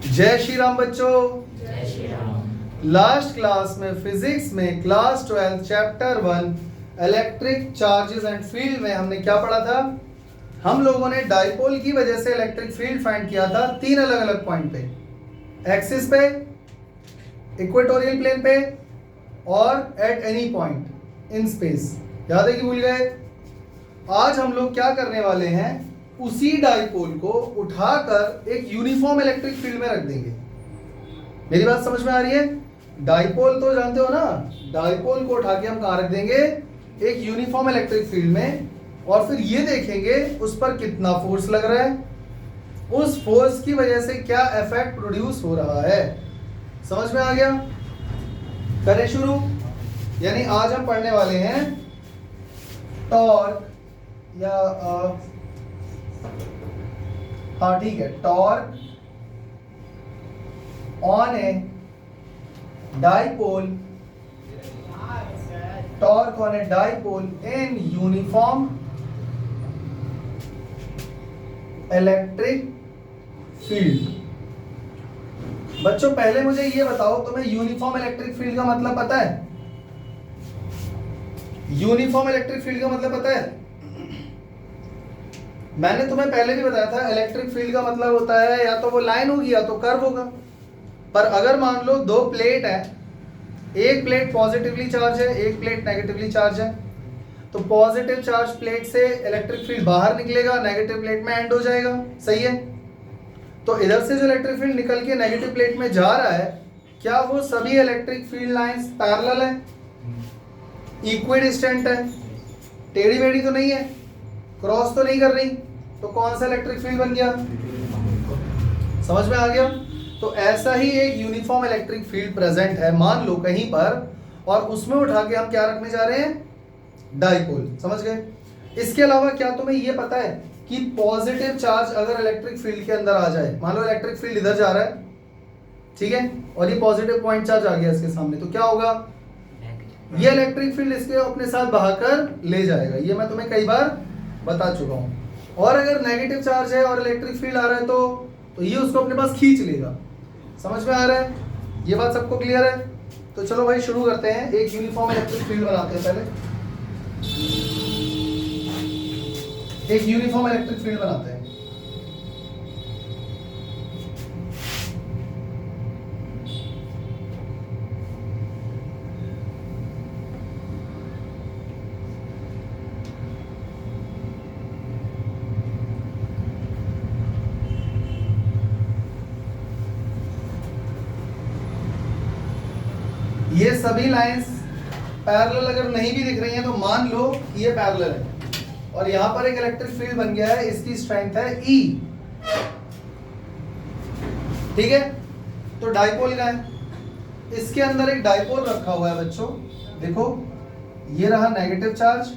जय श्री राम बच्चों। जय श्री राम। लास्ट क्लास में फिजिक्स में class 12 chapter 1 electric charges and field में हमने क्या पढ़ा था? हम लोगों ने डाइपोल की वजह से इलेक्ट्रिक फील्ड फाइंड किया था तीन अलग अलग पॉइंट पे, एक्सिस पे, इक्वेटोरियल प्लेन पे और at any point in space. याद है कि भूल गए? आज हम लोग क्या करने वाले हैं, उसी डाइपोल को उठाकर एक यूनिफॉर्म इलेक्ट्रिक फील्ड में रख देंगे। मेरी बात समझ में आ रही है? डाइपोल तो जानते हो ना, डाइपोल को उठा के हम कहाँ रख देंगे? एक यूनिफॉर्म इलेक्ट्रिक फील्ड में, और फिर ये देखेंगे उस पर कितना फोर्स लग रहा है, उस फोर्स की वजह से क्या इफेक्ट प्रोड्यूस हो रहा है। समझ में आ गया? करें शुरू। यानी आज हम पढ़ने वाले हैं टॉर्क या हाँ ठीक है, torque on a dipole, torque on a dipole in uniform electric field. बच्चों पहले मुझे ये बताओ, तुम्हें यूनिफॉर्म इलेक्ट्रिक फील्ड का मतलब पता है? यूनिफॉर्म इलेक्ट्रिक फील्ड का मतलब पता है? मैंने तुम्हें पहले भी बताया था, इलेक्ट्रिक फील्ड का मतलब होता है या तो वो लाइन होगी या तो कर्व होगा। पर अगर मान लो दो प्लेट है, एक प्लेट पॉजिटिवली चार्ज है, एक प्लेट नेगेटिवली चार्ज है, तो पॉजिटिव चार्ज प्लेट से इलेक्ट्रिक फील्ड बाहर निकलेगा, नेगेटिव प्लेट में एंड हो जाएगा। सही है? तो इधर से जो इलेक्ट्रिक फील्ड निकल के नेगेटिव प्लेट में जा रहा है, क्या वो सभी इलेक्ट्रिक फील्ड लाइंस पैरेलल है, इक्विडिस्टेंट है, टेढ़ी मेढ़ी तो नहीं है, क्रॉस तो नहीं कर रही? तो कौन सा इलेक्ट्रिक फील्ड बन गया? समझ में आ गया? तो ऐसा ही एक यूनिफॉर्म इलेक्ट्रिक फील्ड प्रेजेंट है मान लो कहीं पर, और उसमें उठा के हम क्या रखने जा रहे हैं? डाइपोल। समझ गए? इसके अलावा क्या तुम्हें ये पता है कि पॉजिटिव चार्ज अगर इलेक्ट्रिक फील्ड के अंदर आ जाए, मान लो इलेक्ट्रिक फील्ड इधर जा रहा है, ठीक है, और ये पॉजिटिव पॉइंट चार्ज आ गया इसके सामने, तो क्या होगा? ये इलेक्ट्रिक फील्ड इसके अपने साथ बहाकर ले जाएगा। ये मैं तुम्हें कई बार बता चुका हूं। और अगर नेगेटिव चार्ज है और इलेक्ट्रिक फील्ड आ रहा है तो ये उसको अपने पास खींच लेगा। समझ में आ रहा है? ये बात सबको क्लियर है? तो चलो भाई शुरू करते हैं। एक यूनिफॉर्म इलेक्ट्रिक फील्ड बनाते हैं पहले, एक यूनिफॉर्म इलेक्ट्रिक फील्ड बनाते हैं। ये सभी लाइंस पैरेलल अगर नहीं भी दिख रही हैं तो मान लो कि ये पैरेलल है, और यहां पर एक इलेक्ट्रिक फील्ड बन गया है, इसकी स्ट्रेंथ है E। ठीक है? तो डाइपोल का है, इसके अंदर एक डाइपोल रखा हुआ है बच्चों। देखो, ये रहा नेगेटिव चार्ज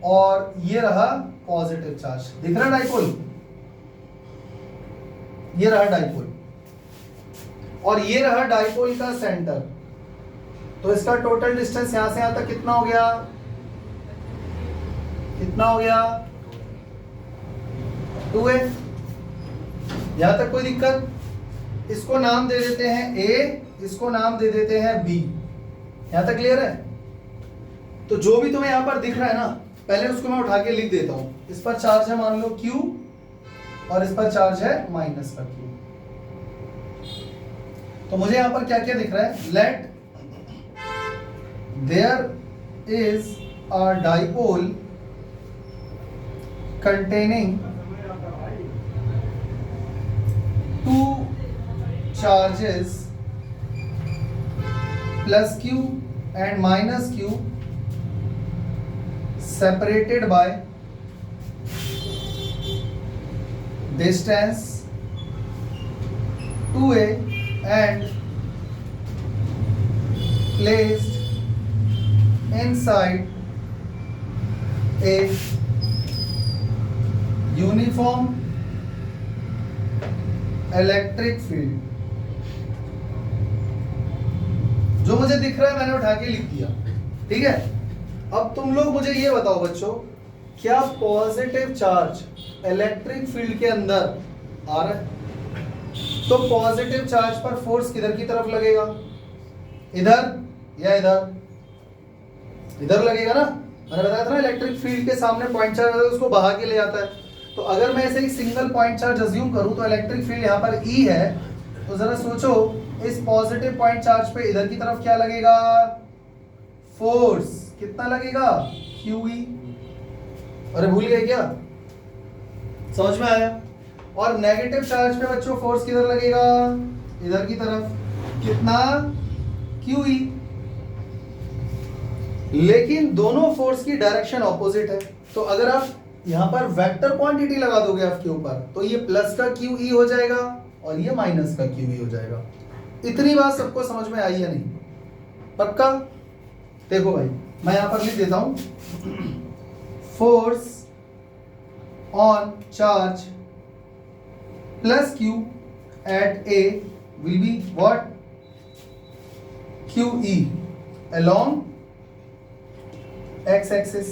और ये रहा पॉजिटिव चार्ज। दिख रहा डाइपोल? ये रहा डाइपोल, और ये रहा डाइपोल का सेंटर। तो इसका टोटल डिस्टेंस यहां से यहां तक कितना हो गया? कितना हो गया? 2a। यहां तक कोई दिक्कत? इसको नाम दे देते हैं a, इसको नाम दे देते हैं b। यहां तक क्लियर है? तो जो भी तुम्हें यहां पर दिख रहा है ना, पहले उसको मैं उठा के लिख देता हूं। इस पर चार्ज है मान लो q, और इस पर चार्ज है माइनस का q। तो मुझे यहां पर क्या क्या दिख रहा है? Let there is a dipole containing two charges plus q and minus q separated by distance 2a and placed inside a uniform electric field। जो मुझे दिख रहा है मैंने उठा के लिख दिया। ठीक है? अब तुम लोग मुझे ये बताओ बच्चों, क्या पॉजिटिव चार्ज इलेक्ट्रिक फील्ड के अंदर आ रहा है? तो पॉजिटिव चार्ज पर फोर्स किधर की तरफ लगेगा, इधर या इधर, इधर लगेगा ना। मैंने बताया था ना इलेक्ट्रिक फील्ड के सामने पॉइंट चार्ज है उसको बहा के ले जाता है। तो अगर मैं ऐसे एक सिंगल पॉइंट चार्ज अज्यूम करूं तो इलेक्ट्रिक फील्ड यहाँ पर E है, तो जरा सोचो इस पॉजिटिव पॉइंट चार्ज पे इधर की तरफ क्या लगेगा, फोर्स कितना लगेगा, QE। अरे भूल गए क्या, समझ में आया। और नेगेटिव चार्ज पे बच्चों फोर्स किधर लगेगा, इधर की तरफ, कितना, QE। लेकिन दोनों फोर्स की डायरेक्शन ऑपोजिट है। तो अगर आप यहां पर वेक्टर क्वांटिटी लगा दोगे F के ऊपर तो ये प्लस का QE हो जाएगा और ये माइनस का QE हो जाएगा। इतनी बात सबको समझ में आई है नहीं, पक्का। देखो भाई मैं यहां पर लिख देता हूं, force on charge plus Q at A will be what, QE along x axis.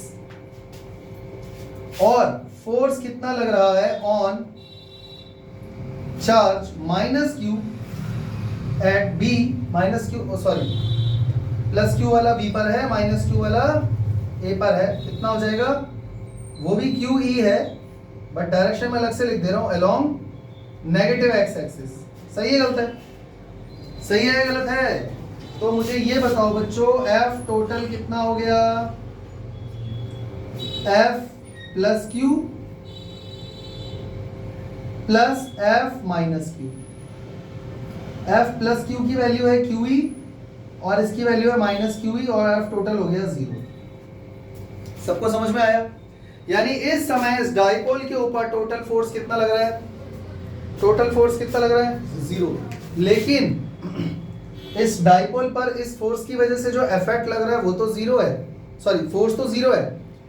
और फोर्स कितना लग रहा है on charge minus Q at B, minus Q sorry plus Q वाला B पर है, माइनस Q वाला A पर है, कितना हो जाएगा, वो भी QE है बट डायरेक्शन में अलग से लिख दे रहा हूं, अलोंग नेगेटिव x एक्सिस। सही है गलत है, सही है गलत है। तो मुझे ये बताओ बच्चों F टोटल कितना हो गया, F plus Q plus F minus Q। F plus Q की वैल्यू है QE और इसकी वैल्यू है माइनस QE और F टोटल हो गया 0। सबको समझ में आया। यानी इस समय इस डाइपोल के ऊपर टोटल फोर्स कितना लग रहा है, टोटल फोर्स कितना लग रहा है, 0। लेकिन इस डाइपोल पर इस फोर्स की वजह से जो इफेक्ट लग रहा है वो तो 0 है, सॉरी फोर्स तो 0 है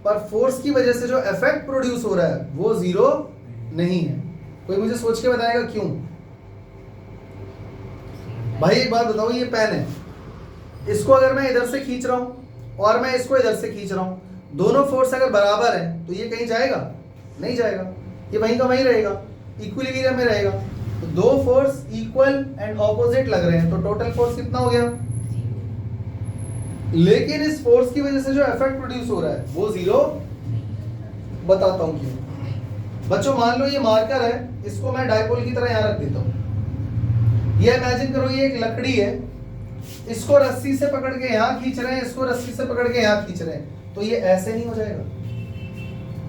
पर फोर्स की वजह से जो इफेक्ट प्रोड्यूस हो रहा है वो 0 नहीं है। कोई मुझे सोच के बताएगा क्यों। भाई एक बात बताओ, ये पेन है, इसको अगर मैं इधर से खींच रहा हूं और मैं इसको इधर से खींच रहा हूं, दोनों फोर्स अगर बराबर है तो ये कहीं जाएगा, नहीं जाएगा, ये वहीं का वहीं रहेगा, इक्विलिब्रियम में रहेगा। तो दो फोर्स इक्वल एंड ऑपोजिट लग रहे हैं तो टोटल फोर्स कितना हो गया। लेकिन इस फोर्स की वजह से जो इफेक्ट प्रोड्यूस हो रहा है वो 0। बताता हूं क्यों। बच्चों मान लो ये मार्कर है, इसको मैं डाइपोल की तरह यहां रख देता हूं। ये इमेजिन करो ये एक लकड़ी है, इसको रस्सी से पकड़ के यहां खींच रहे हैं, इसको रस्सी से पकड़ के यहां खींच रहे हैं, तो ये ऐसे नहीं हो जाएगा।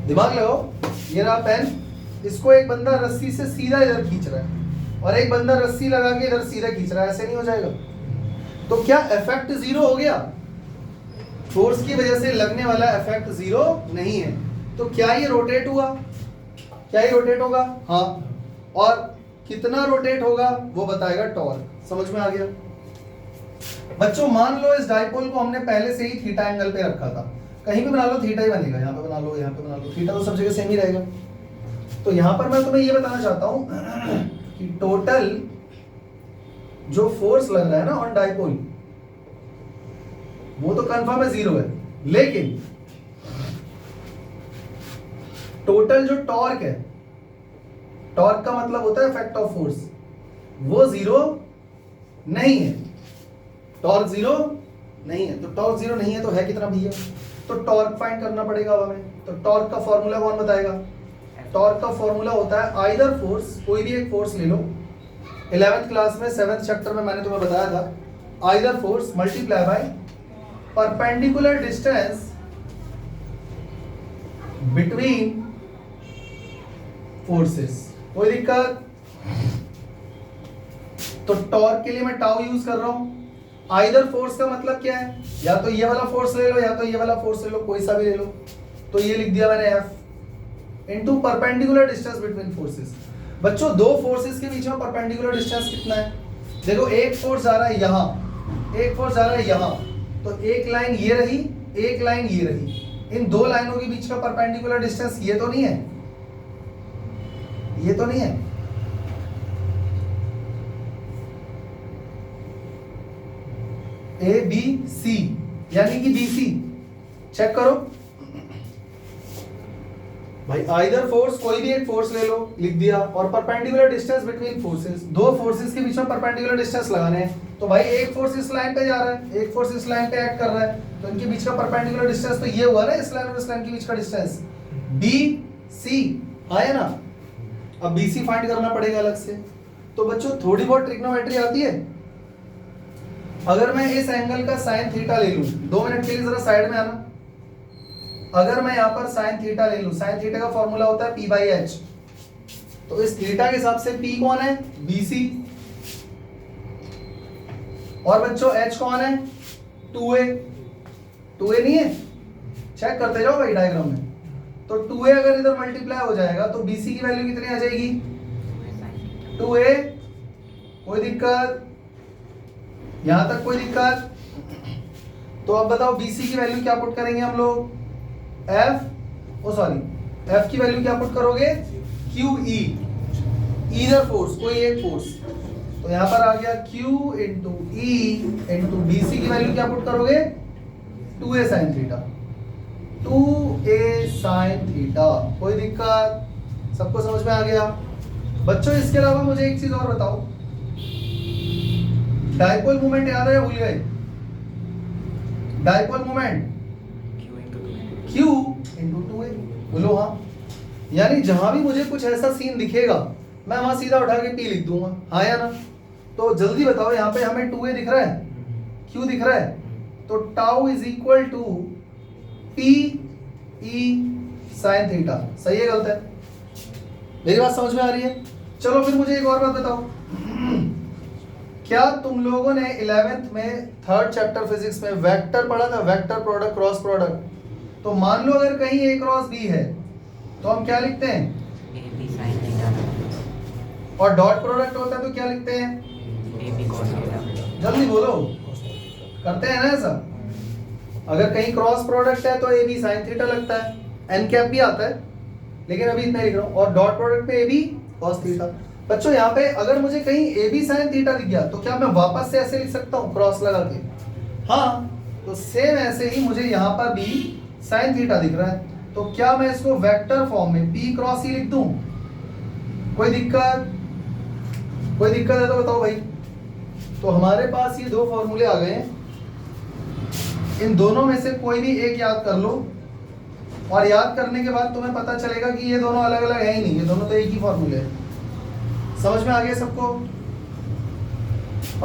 दिमाग लगाओ, ये रहा पेन, इसको एक बंदा रस्सी से सीधा इधर खींच रहा है और एक बंदा रस्सी लगा के इधर सीधा खींच रहा है, ऐसे नहीं हो जाएगा। तो क्या इफेक्ट 0 हो गया, फोर्स की वजह से लगने वाला इफेक्ट 0 नहीं है। तो क्या ये रोटेट हुआ, क्या ये रोटेट होगा, हाँ, और कितना रोटेट होगा वो बताएगा टॉर्क। समझ में आ गया। बच्चों मान लो इस डाइपोल को हमने पहले से ही थीटा एंगल पे रखा था, कहीं भी बना लो थीटा ही बनेगा, यहाँ पे बना लो, यहाँ पे बना लो, थीटा तो सब जगह सेम ही रहेगा। तो यहाँ पर मैं तुम्हें ये बताना चाहता हूं कि टोटल जो फोर्स लग रहा है ना ऑन डाइपोल वो तो कंफर्म है 0 है, लेकिन टोटल जो टॉर्क है, टॉर्क का मतलब होता है इफेक्ट ऑफ फोर्स, वो 0 नहीं है। टॉर्क 0 नहीं है, तो टॉर्क 0 नहीं है तो है कितना भैया, तो टॉर्क फाइंड करना पड़ेगा अब हमें। तो टॉर्क का फॉर्मूला कौन बताएगा, टॉर्क का फॉर्मूला होता है आइदर फोर्स, कोई भी एक फोर्स ले लो, 11th क्लास में 7th चैप्टर में मैंने तुम्हें बताया था, either force multiply by perpendicular distance between forces. कोई दिक्कत। तो टॉर्क के लिए मैं टाउ यूज कर रहा हूं। आइदर फोर्स का मतलब क्या है, या तो ये वाला फोर्स ले लो या तो ये वाला फोर्स ले लो, कोई सा भी ले लो। तो ये लिख दिया मैंने F into perpendicular distance between forces. बच्चों दो फोर्सेस के बीच में परपेंडिकुलर डिस्टेंस कितना है, देखो एक फोर्स जा रहा है यहां, एक फोर्स जा रहा है यहां, तो एक लाइन ये रही, एक लाइन ये रही, इन दो लाइनों के बीच का परपेंडिकुलर डिस्टेंस ये तो नहीं है, ये तो नहीं है। ए बी सी यानी कि BC चेक करो। भाई आइदर फोर्स, कोई भी एक फोर्स ले लो, लिख दिया, और परपेंडिकुलर डिस्टेंस बिटवीन फोर्सेस, दो फोर्सेस के बीच में परपेंडिकुलर डिस्टेंस लगाने हैं। तो भाई एक फोर्स इस लाइन पे जा रहा है, एक फोर्स इस लाइन पे एक्ट कर रहा है, तो इनके बीच का परपेंडिकुलर डिस्टेंस तो ये हुआ ना, इस लाइन और इस लाइन के बीच का डिस्टेंस BC आया ना। अब BC फाइंड करना पड़ेगा अलग से। तो बच्चों थोड़ी बहुत ट्रिग्नोमेट्री आती है। अगर मैं इस एंगल का साइन थीटा ले लूं, 2 मिनट के लिए जरा साइड में आना। अगर मैं यहाँ पर साइन थीटा ले लूं, साइन थीटा का फॉर्मूला होता है P/H, तो इस थीटा के हिसाब से P कौन है? BC। और बच्चों H कौन है? 2A। 2A नहीं है, चेक करते जाओ भाई डायग्राम में। तो 2A अगर इधर मल्टीप्लाई हो जाएगा तो BC की वैल्यू कितनी आ जाएगी? 2A। कोई दिक्कत? यहां तक कोई दिक्कत? तो अब बताओ BC की वैल्यू क्या पुट करेंगे हम लोग? F की वैल्यू क्या पुट करोगे? QE, ईदर फोर्स, कोई एक फोर्स। तो यहां पर आ गया Q into E into BC की वैल्यू क्या पुट करोगे? 2A sine theta. 2A sine theta. कोई दिक्कत? सबको समझ में आ गया? बच्चों इसके अलावा मुझे एक चीज और बताओ, डाइपोल मोमेंट याद है या भूल गए? Dipole moment Q into 2A, बोलो हाँ। यानी जहां भी मुझे कुछ ऐसा सीन दिखेगा मैं वहां सीधा उठा के P लिख दूंगा, हाँ या ना? तो जल्दी बताओ, यहाँ पे हमें 2A दिख रहा है, Q दिख रहा है, तो tau is equal to PE sine theta. सही है गलत है? मेरी बात समझ में आ रही है? चलो फिर मुझे एक और बात बताओ, क्या तुम लोगों ने 11th में 3rd चैप्टर फिजिक्स में वेक्टर पढ़ा था? Vector product, cross product. तो मान लो अगर कहीं A क्रॉस B है तो हम क्या लिखते हैं? AB sin theta. और डॉट प्रोडक्ट होता है तो क्या लिखते हैं? AB cos theta. जल्दी बोलो, करते हैं ना ऐसा? अगर कहीं क्रॉस प्रोडक्ट है तो AB sin थीटा लगता है, n कैप भी आता है, लेकिन अभी इतना लिख रहा हूं। और डॉट प्रोडक्ट पे AB cos थीटा। बच्चों यहाँ पे अगर मुझे कहीं AB sin थीटा दिख गया तो क्या मैं वापस से ऐसे लिख सकता हूँ क्रॉस लगा के? हाँ, तो सेम ऐसे ही मुझे यहाँ पर भी साइन थीटा दिख रहा है, तो क्या मैं इसको वेक्टर फॉर्म में P क्रॉस ही लिख दूं? कोई दिक्कत? कोई दिक्कत है तो बताओ भाई। तो हमारे पास ये दो फॉर्मूले आ गए हैं, इन दोनों में से कोई भी एक याद कर लो, और याद करने के बाद तुम्हें पता चलेगा कि ये दोनों अलग अलग है ही नहीं, ये दोनों तो एक ही फॉर्मूले हैं। समझ में आ गया सबको?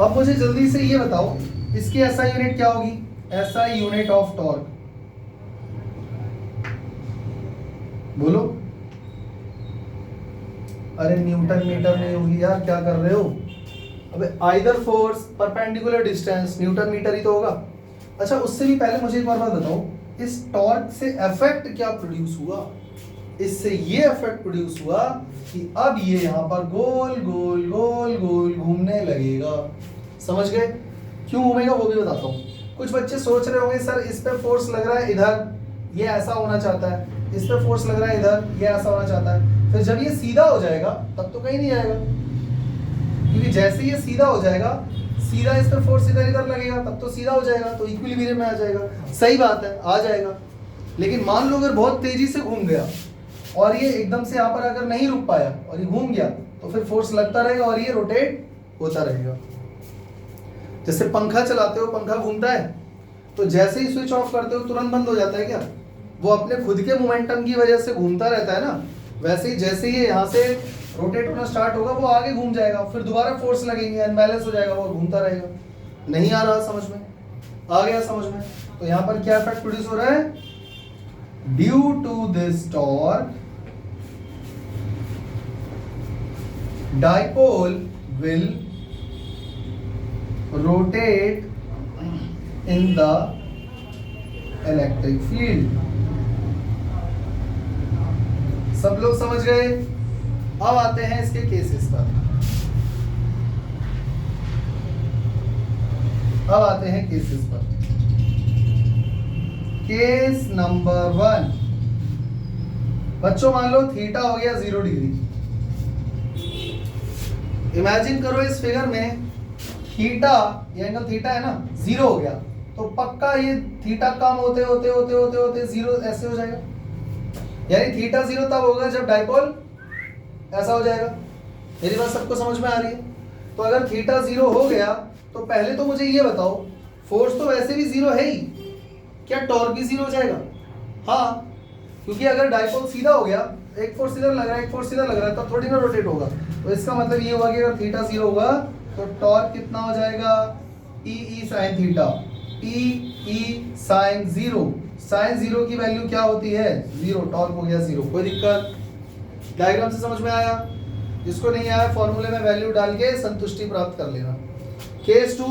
अब मुझे जल्दी से ये बताओ, इसकी SI यूनिट क्या होगी? SI यूनिट ऑफ टॉर्क, बोलो। अरे न्यूटन मीटर नहीं होगी यार, क्या कर रहे हो? अबे either force, perpendicular distance, newton metre ही तो होगा। अच्छा, उससे भी पहले मुझे एक और बात बताओ, इस टॉर्क से इफेक्ट क्या प्रोड्यूस हुआ? इससे ये इफेक्ट प्रोड्यूस हुआ कि अब ये यहाँ पर गोल गोल गोल गोल घूमने लगेगा। समझ गए? क्यों घूमेगा वो भी बताता हूँ। कुछ बच्चे सोच रहे होंगे सर इस पे फोर्स लग रहा है इधर, ये ऐसा होना चाहता है, इस पे फोर्स लग रहा है इधर, ये ऐसा होना चाहता है। फिर जब ये सीधा हो जाएगा तब तो कहीं नहीं जाएगा, क्योंकि जैसे ये सीधा हो जाएगा, सीधा इस पे फोर्स इधर इधर लगेगा तब तो सीधा हो जाएगा, तो इक्विलिब्रियम में आ जाएगा। सही बात है, आ जाएगा। लेकिन मान लो अगर बहुत तेजी से घूम गया और ये एकदम से यहाँ पर अगर नहीं रुक पाया और ये घूम गया, तो फिर फोर्स लगता रहेगा और ये रोटेट होता रहेगा। जैसे पंखा चलाते हो, पंखा घूमता है, तो जैसे ही स्विच ऑफ करते हो तुरंत बंद हो जाता है क्या? वो अपने खुद के मोमेंटम की वजह से घूमता रहता है ना। वैसे ही जैसे ही यहाँ से रोटेट होना स्टार्ट होगा वो आगे घूम जाएगा, फिर दोबारा फोर्स लगेंगे, अनबैलेंस हो जाएगा, वो घूमता रहेगा। नहीं आ रहा समझ में? आ गया समझ में? तो यहाँ पर क्या इफेक्ट प्रोड्यूस हो रहा है? Due to this torque dipole will rotate in the electric field. सब लोग समझ गए? अब आते हैं इसके केसेस पर। अब आते हैं केसेस पर। केस नंबर 1, बच्चों मान लो थीटा हो गया 0 डिग्री। इमेजिन करो इस फिगर में थीटा, ये एंगल थीटा है ना, 0 हो गया, तो पक्का ये थीटा कम होते होते होते होते होते 0 ऐसे हो जाएगा। यानी थीटा 0 तब होगा जब डाइपोल ऐसा हो जाएगा। मेरी बात सबको समझ में आ रही है? तो अगर थीटा 0 हो गया तो पहले तो मुझे ये बताओ, फोर्स तो वैसे भी 0 है ही, क्या टॉर्क भी 0 हो जाएगा? हाँ, क्योंकि अगर डाइपोल सीधा हो गया, एक फोर्स इधर लग रहा है एक फोर्स इधर लग रहा है, तो थोड़ी ना रोटेट होगा। तो इसका मतलब ये हुआ कि अगर थीटा 0 होगा तो टॉर्क कितना हो जाएगा? T sine theta, T sine 0। Sine 0 की वैल्यू क्या होती है? 0। टॉर्क हो गया 0। कोई दिक्कत? डायग्राम से समझ में आया? जिसको नहीं आया फॉर्मूले में वैल्यू डाल के संतुष्टि प्राप्त कर लेना। केस 2,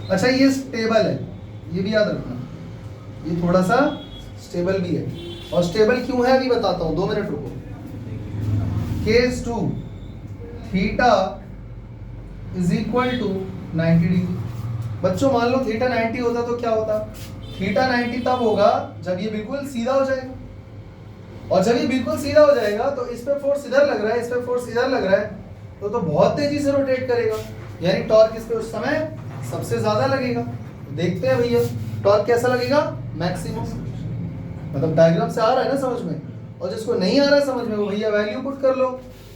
अच्छा ये स्टेबल है, ये भी याद रखना, ये थोड़ा सा स्टेबल भी है। और स्टेबल क्यों है अभी बताता हूं, 2 मिनट रुको। Case 2, theta is equal to 90 degree. बच्चों मान लो थीटा 90 होता तो क्या होता? थीटा 90 तब होगा जब ये बिल्कुल सीधा हो जाएगा, और जब ये बिल्कुल सीधा हो जाएगा तो इस पे फोर्स इधर लग रहा है, इस पे फोर्स इधर लग रहा है, तो बहुत तेजी से रोटेट करेगा, यानी टॉर्क इस पे उस समय सबसे ज्यादा लगेगा। देखते हैं भैया टॉर्क कैसा लगेगा? मैक्सिमम। मतलब डायग्राम से आ रहा है ना समझ में? और जिसको नहीं आ रहा है समझ में वो भैया वैल्यू पुट कर लो।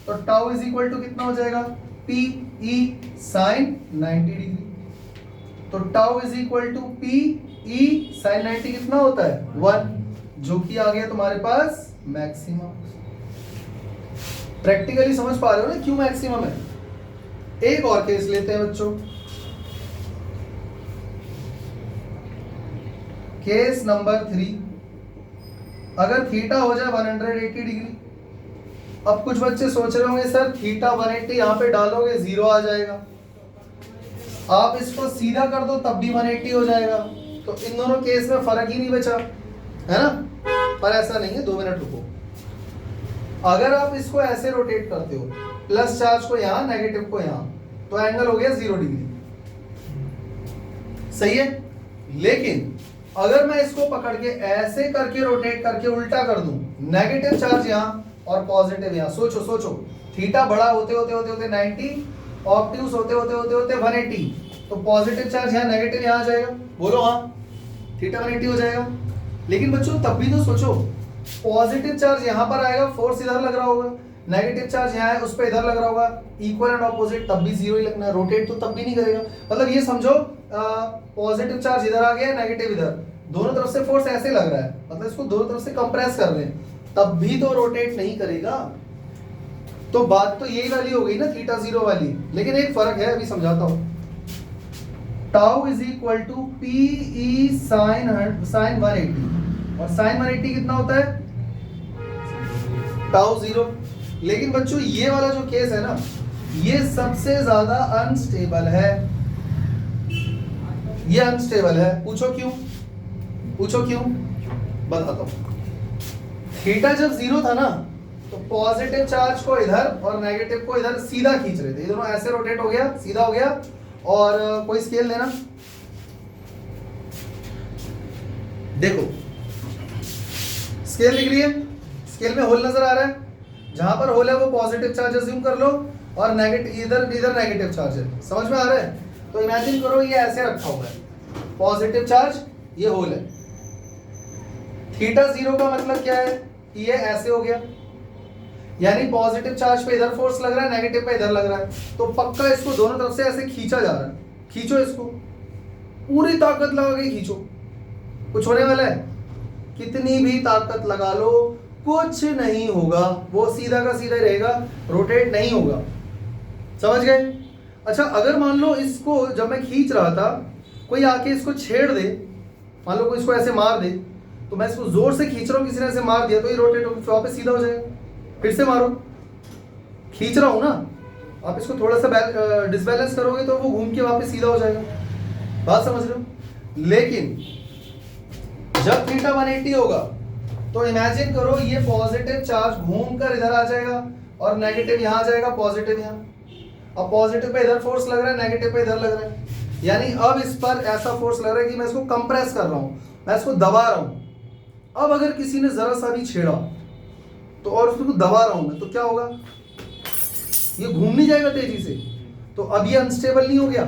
तो टाउ इज इक्वल टू कितना हो जाएगा? P E sine 90 degree. तो tau is equal to P E sine 90 कितना होता है? 1, जो कि आ गया तुम्हारे पास मैक्सिमम। प्रैक्टिकली समझ पा रहे हो ना क्यों मैक्सिमम है? एक और केस लेते हैं बच्चों, केस नंबर 3। अगर थीटा हो जाए 180 डिग्री। अब कुछ बच्चे सोच रहे होंगे सर थीटा 180 यहाँ पे डालोगे 0 आ जाएगा, आप इसको सीधा कर दो तब भी 180 हो जाएगा, तो इन दोनों केस में फर्क ही नहीं बचा, है ना? पर ऐसा नहीं है, 2 मिनट रुको। अगर आप इसको ऐसे रोटेट करते हो, प्लस चार्ज को यहाँ नेगेटिव को यहाँ, तो एंगल हो गया 0 डिग्री, सही है। लेकिन अगर मैं इसको पकड़ के ऐसे करके रोटेट करके उल्टा कर दूं, नेगेटिव चार्ज यहाँ और पॉजिटिव यहाँ, सोचो सोचो, थीटा बड़ा होते होते होते होते 90, ऑब्ट्यूज होते होते होते होते 180, तो पॉजिटिव चार्ज यहाँ नेगेटिव यहाँ आ जाएगा, बोलो हाँ, थीटा 180 हो जाएगा। लेकिन बच्चों तब भी तो सोचो, पॉजिटिव चार्ज यहाँ पर आएगा, फोर्स इधर लग रहा होगा, नेगेटिव चार्ज यहाँ है उस पर इधर लग रहा होगा, इक्वल एंड ऑपोजिट, तब भी 0 ही लगना है, रोटेट तो तब भी नहीं करेगा। मतलब ये समझो पॉजिटिव चार्ज इधर आ गया, नेगेटिव इधर, दोनों तरफ से फोर्स ऐसे लग रहा है, मतलब इसको दोनों तरफ से कंप्रेस कर रहे हैं, तब भी तो रोटेट नहीं करेगा। तो बात तो यही वाली हो गई ना, थीटा 0 वाली। लेकिन एक फर्क है, अभी समझाता हूं। Tau is equal to P E sine 180, और साइन 180 कितना होता है? टाउ 0। लेकिन बच्चों ये वाला जो केस है ना, ये सबसे ज्यादा अनस्टेबल है, ये अनस्टेबल है। पूछो क्यों? पूछो क्यों, बताता हूं। थीटा जब 0 था ना, तो पॉजिटिव चार्ज को इधर और नेगेटिव को इधर सीधा खींच रहे थे, ये दोनों ऐसे रोटेट हो गया, सीधा हो गया। और कोई स्केल लेना, देखो स्केल दिख रही है, स्केल में होल नजर आ रहा है, जहां पर होल है वो पॉजिटिव चार्ज अज्यूम कर लो, और नेगेटिव इधर नेगेटिव चार्ज है, समझ में आ रहा है? तो इमेजिन करो ये ऐसे रखा हुआ है, पॉजिटिव चार्ज, ये होल है। थीटा 0 का मतलब क्या है? ये ऐसे हो गया, यानी पॉजिटिव चार्ज पे इधर फोर्स लग रहा है, नेगेटिव पे इधर लग रहा है, तो पक्का इसको दोनों तरफ से ऐसे खींचा जा रहा है। खींचो इसको, पूरी ताकत लगा के खींचो, कुछ होने वाला है? कितनी भी ताकत लगा लो कुछ नहीं होगा, वो सीधा का सीधा रहेगा, रोटेट नहीं होगा, समझ गए? अच्छा अगर मान लो इसको जब मैं खींच रहा था कोई आके इसको छेड़ दे, मान लो कोई इसको ऐसे मार दे, तो मैं इसको जोर से खींच रहा हूँ, किसी ने ऐसे मार दिया तो ये रोटेट होकर वापस सीधा हो जाएगा। फिर से मारो, खींच रहा हूं ना, आप इसको थोड़ा सा डिसबैलेंस करोगे तो वो घूम के वापस सीधा हो जाएगा, बात समझ रहे हो? लेकिन जब थीटा 180 होगा तो इमेजिन करो ये पॉजिटिव चार्ज घूम कर इधर आ जाएगा और नेगेटिव यहाँ आ जाएगा, पॉजिटिव यहाँ। अब पॉजिटिव पे इधर फोर्स लग रहा है, नेगेटिव पे इधर लग रहा है, यानी अब इस पर ऐसा फोर्स लग रहा है कि मैं इसको कंप्रेस कर रहा हूँ, मैं इसको दबा रहा हूँ। अब अगर किसी ने जरा सा भी छेड़ा तो, और उसको दबा रहा हूं मैं, तो क्या होगा? ये घूम नहीं जाएगा तेजी से, तो अब ये अनस्टेबल नहीं हो गया।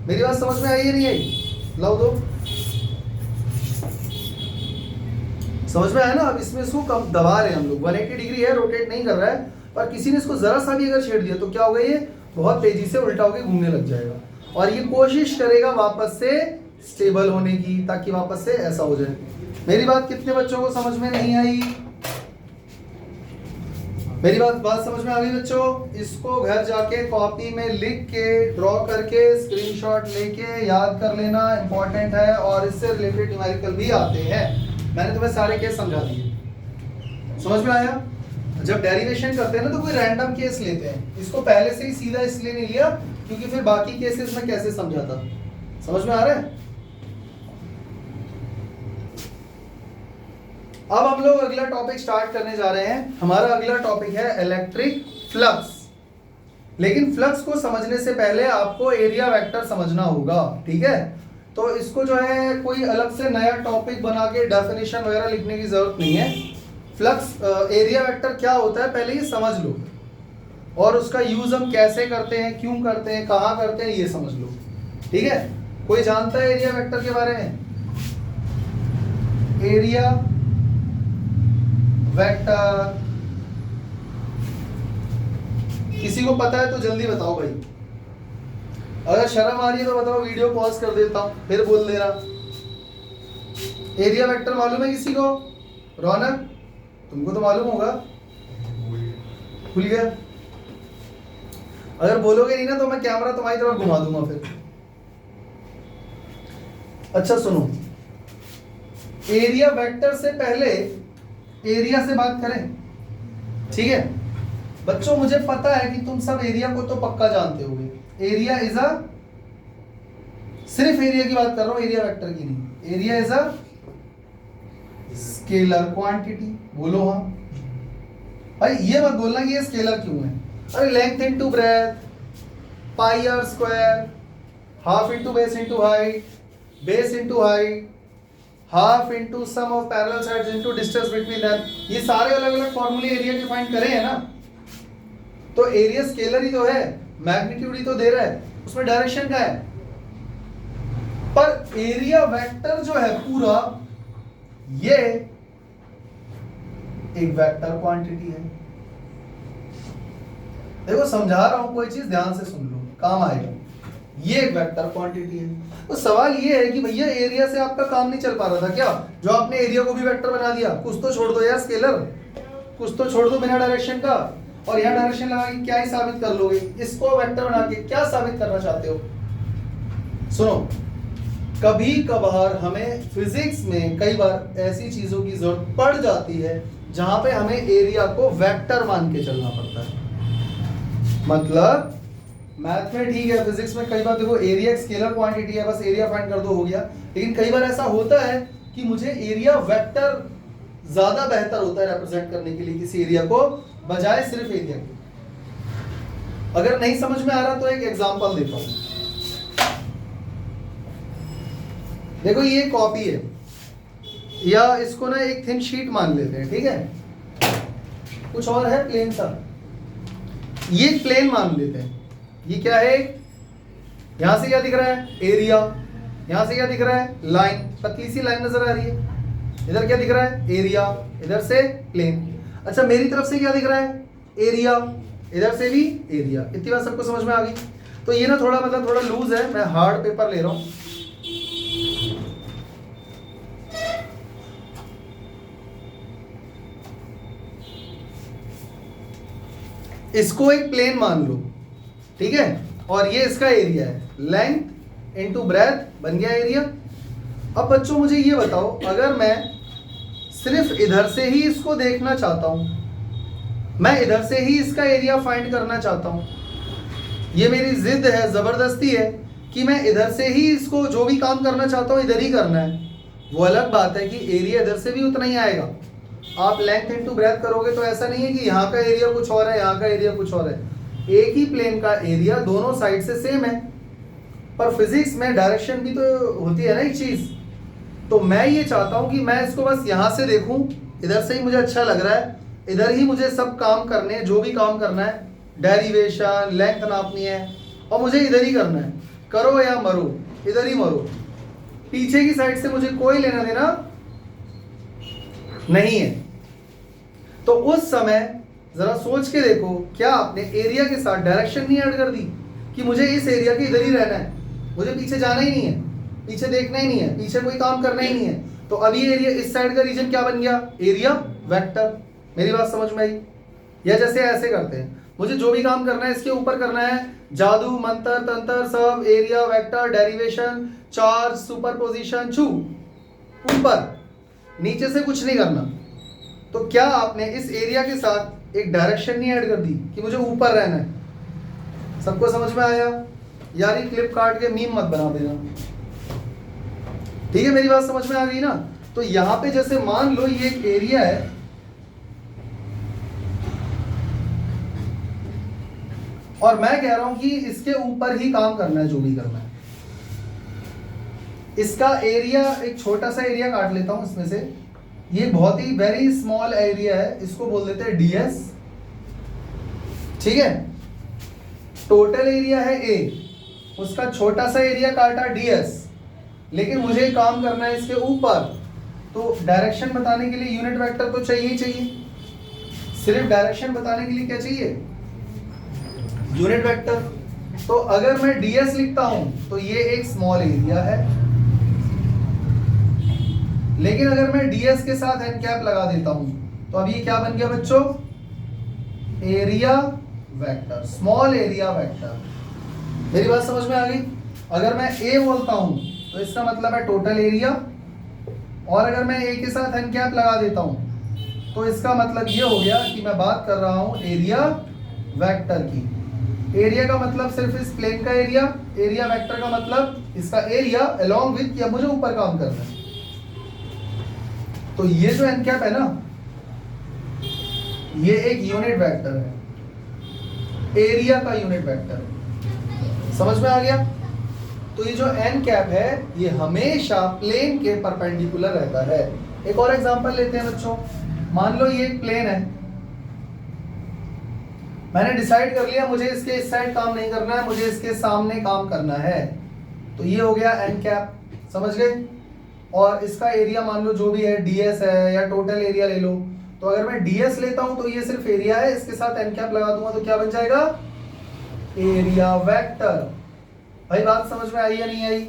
मेरी बात समझ में आई या नहीं आई? लाओ दो। समझ में आया ना? अब इसमें इसको कम दबा रहे हैं हम लोग, 180 डिग्री है, रोटेट नहीं कर रहा है, पर किसी ने इसको जरा सा भी अगर छेड़ दिया तो क्या होगा, ये बहुत तेजी से उल्टा होकर घूमने लग जाएगा और ये कोशिश करेगा वापस से स्टेबल होने की, ताकि वापस से ऐसा हो जाए। मेरी बात कितने बच्चों को समझ में नहीं आई? मेरी बात समझ में आ गई बच्चों? इसको घर जाके कॉपी में लिख के, ड्रॉ करके, स्क्रीनशॉट लेके याद कर लेना, इंपॉर्टेंट है। और इससे रिलेटेड न्यूमेरिकल भी आते हैं, मैंने तुम्हें सारे केस समझा दिए। समझ में आया? जब डेरिवेशन करते हैं ना तो कोई रैंडम केस लेते हैं, इसको पहले से ही सीधा इसलिए नहीं लिया क्योंकि फिर बाकी केसेस में कैसे समझाता। समझ में आ रहा है? अब हम लोग अगला टॉपिक स्टार्ट करने जा रहे हैं। हमारा अगला टॉपिक है इलेक्ट्रिक फ्लक्स। लेकिन फ्लक्स को समझने से पहले आपको एरिया वेक्टर समझना होगा, ठीक है? तो इसको जो है कोई अलग से नया टॉपिक बना के डेफिनेशन वगैरह लिखने की जरूरत नहीं है। फ्लक्स एरिया वेक्टर क्या होता है पहले ये समझ लो, और उसका यूज हम कैसे करते हैं, क्यों करते हैं, कहाँ करते हैं, ये समझ लो, ठीक है? कोई जानता है एरिया वेक्टर के बारे में? एरिया वेक्टर किसी को पता है तो जल्दी बताओ भाई। अगर शर्म आ रही है तो बताओ, वीडियो पॉज कर देता हूं, फिर बोल दे रहा। एरिया वेक्टर मालूम है किसी को? रौनक, तुमको तो मालूम होगा। भूल गया? अगर बोलोगे नहीं ना तो मैं कैमरा तुम्हारी तरफ घुमा दूंगा फिर। अच्छा सुनो, एरिया वेक्टर से पहले एरिया से बात करें, ठीक है बच्चों? मुझे पता है कि तुम सब एरिया को तो पक्का जानते होगे। एरिया इज अ, सिर्फ एरिया की बात कर रहा हूं, एरिया वेक्टर की नहीं। Area is a scalar quantity. बोलो हाँ भाई, ये मत बोलना कि ये स्केलर क्यों है। अरे length into breadth, pi r square, half into base into height, base into height, half into sum of parallel sides into distance between them, ये सारे अलग अलग फॉर्मूले एरिया के फाइंड करे हैं ना। तो एरिया स्केलर ही तो है, मैग्नीट्यूड ही तो दे रहा है, उसमें डायरेक्शन का है। पर एरिया वेक्टर जो है पूरा, ये एक वेक्टर क्वांटिटी है। देखो समझा रहा हूं, कोई चीज ध्यान से सुन लो, काम आएगा। ये एक वेक्टर क्वांटिटी है। तो सवाल ये है कि भैया एरिया से आपका काम नहीं चल पा रहा था क्या, जो आपने एरिया को भी वेक्टर बना दिया? कुछ तो छोड़ दो यार स्केलर, कुछ तो छोड़ दो बिना डायरेक्शन का। और यहाँ डायरेक्शन लगा के क्या ही साबित कर लोगे? इसको वेक्टर बना के क्या साबित करना चाहते हो? सुनो, कभी कभार हमें फिजिक्स में कई बार ऐसी चीजों की जरूरत पड़ जाती है जहां पे हमें एरिया को वेक्टर मान के चलना पड़ता है। मतलब मैथ में ठीक है, फिजिक्स में कई बार देखो एरिया एक स्केलर क्वांटिटी है, बस एरिया फाइंड कर दो हो गया। लेकिन कई बार ऐसा होता है कि मुझे एरिया वेक्टर ज्यादा बेहतर होता है रिप्रेजेंट करने के लिए किसी एरिया को, बजाय सिर्फ एरिया के। अगर नहीं समझ में आ रहा तो एक एग्जांपल देता हूं। देखो ये कॉपी है, या इसको ना एक थिन शीट मान लेते हैं, ठीक है? कुछ और है प्लेन सा, ये प्लेन मान लेते हैं। ये क्या है? यहां से क्या दिख रहा है? एरिया। यहां से क्या दिख रहा है? लाइन, पतली सी लाइन नजर आ रही है। इधर क्या दिख रहा है? एरिया। इधर से प्लेन। अच्छा मेरी तरफ से क्या दिख रहा है? एरिया। इधर से भी एरिया। इतनी बात सबको समझ में आ गई? तो ये ना थोड़ा मतलब थोड़ा लूज है, मैं हार्ड पेपर ले रहा हूं। इसको एक प्लेन मान लो, ठीक है? और ये इसका एरिया है, लेंथ इनटू ब्रेथ बन गया एरिया। अब बच्चों मुझे ये बताओ, अगर मैं सिर्फ इधर से ही इसको देखना चाहता हूं, मैं इधर से ही इसका एरिया फाइंड करना चाहता हूं, ये मेरी जिद है, जबरदस्ती है कि मैं इधर से ही इसको जो भी काम करना चाहता हूं इधर ही करना है। वो अलग बात है कि एरिया इधर से भी उतना ही आएगा। आप लेंथ इनटू ब्रेथ करोगे तो ऐसा नहीं है कि यहाँ का एरिया कुछ और है, यहाँ का एरिया कुछ और है। एक ही प्लेन का एरिया दोनों साइड से सेम है। पर फिजिक्स में डायरेक्शन भी तो होती है ना एक चीज। तो मैं ये चाहता हूं कि मैं इसको बस यहां से देखूं, इधर से ही मुझे अच्छा लग रहा है, इधर ही मुझे सब काम करने हैं, जो भी काम करना है, डेरिवेशन, लेंथ नापनी है, और मुझे इधर ही करना है। करो या मरो, इधर ही मरो। पीछे की साइड से मुझे कोई लेना देना नहीं है। तो उस समय जरा सोच के देखो, क्या आपने एरिया के साथ डायरेक्शन नहीं ऐड कर दी कि मुझे इस एरिया के इधर ही रहना है, मुझे पीछे जाना ही नहीं है, पीछे देखना ही नहीं है, पीछे कोई काम करना ही नहीं है। तो अभी एरिया, इस साइड का रीजन क्या बन गया? Area vector. मेरी बात समझ में आई? या जैसे ऐसे करते हैं, मुझे जो भी काम करना है इसके ऊपर करना है, जादू मंत्र तंत्र सब, area vector, derivation, charge, superposition, छू, ऊपर, नीचे से कुछ नहीं करना। तो क्या आपने इस एरिया के साथ एक डायरेक्शन नहीं ऐड कर दी कि मुझे ऊपर रहना है? सबको समझ में आया? यार ये क्लिप काट के मीम मत बना देना, ठीक है? मेरी बात समझ में आ गई ना? तो यहां पे जैसे मान लो ये एक एरिया है, और मैं कह रहा हूं कि इसके ऊपर ही काम करना है जो भी करना है। इसका एरिया, एक छोटा सा एरिया काट लेता हूं इसमें से, ये बहुत ही वेरी स्मॉल एरिया है, इसको बोल देते हैं ds, ठीक है? टोटल एरिया है a, उसका छोटा सा एरिया काटा ds, लेकिन मुझे काम करना है इसके ऊपर। तो डायरेक्शन बताने के लिए यूनिट वेक्टर तो चाहिए ही चाहिए। सिर्फ डायरेक्शन बताने के लिए क्या चाहिए? Unit vector. तो अगर मैं ds लिखता हूं तो ये एक स्मॉल एरिया है, लेकिन अगर मैं ds के साथ एन कैप लगा देता हूं तो अब ये क्या बन गया बच्चों? Area vector, small area vector. मेरी बात समझ में आ गई? अगर मैं a बोलता हूं तो इसका मतलब है टोटल एरिया, और अगर मैं a के साथ एन कैप लगा देता हूं तो इसका मतलब ये हो गया कि मैं बात कर रहा हूं एरिया वेक्टर की। एरिया का मतलब सिर्फ इस प्लेन का एरिया, एरिया वेक्टर का मतलब इसका एरिया अलोंग विद, या मुझे ऊपर काम करना है। तो ये जो एन कैप है ना, ये एक यूनिट वेक्टर है, एरिया का यूनिट वेक्टर है। समझ में आ गया? तो ये जो एन कैप है ये हमेशा प्लेन के परपेंडिकुलर रहता है। एक और एग्जांपल लेते हैं बच्चों। मान लो ये एक प्लेन है, मैंने डिसाइड कर लिया मुझे इसके इस साइड काम नहीं करना है, मुझे इसके सामने काम करना है। तो ये हो गया एन कैप, समझ गए? और इसका एरिया मान लो जो भी है ds है, या टोटल एरिया ले लो। तो अगर मैं ds लेता हूं तो ये सिर्फ एरिया है, इसके साथ एन कैप लगा दूंगा तो क्या बन जाएगा? Area vector. भाई बात समझ में आई या नहीं आई?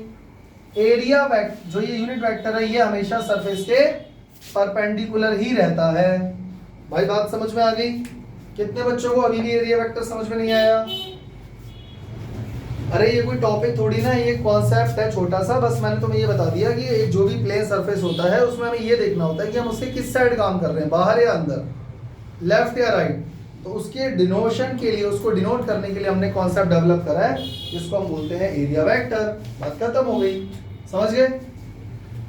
एरिया वेक्टर, जो ये यूनिट वेक्टर है, ये हमेशा सरफेस के परपेंडिकुलर ही रहता है। भाई बात समझ में आ गई? कितने बच्चों को अभी भी एरिया वेक्टर समझ में नहीं आया? अरे ये कोई टॉपिक थोड़ी ना, ये कॉन्सेप्ट है छोटा सा, बस मैंने तुम्हें ये बता दिया कि एक जो भी प्लेन सरफेस होता है उसमें हमें ये देखना होता है कि हम उसके किस साइड काम कर रहे हैं, बाहर या अंदर, लेफ्ट या राइट। तो उसके डिनोशन के लिए, उसको डिनोट करने के लिए हमने कॉन्सेप्ट डेवलप करा है जिसको हम बोलते हैं एरिया वेक्टर। बात खत्म हो गई, समझ गए?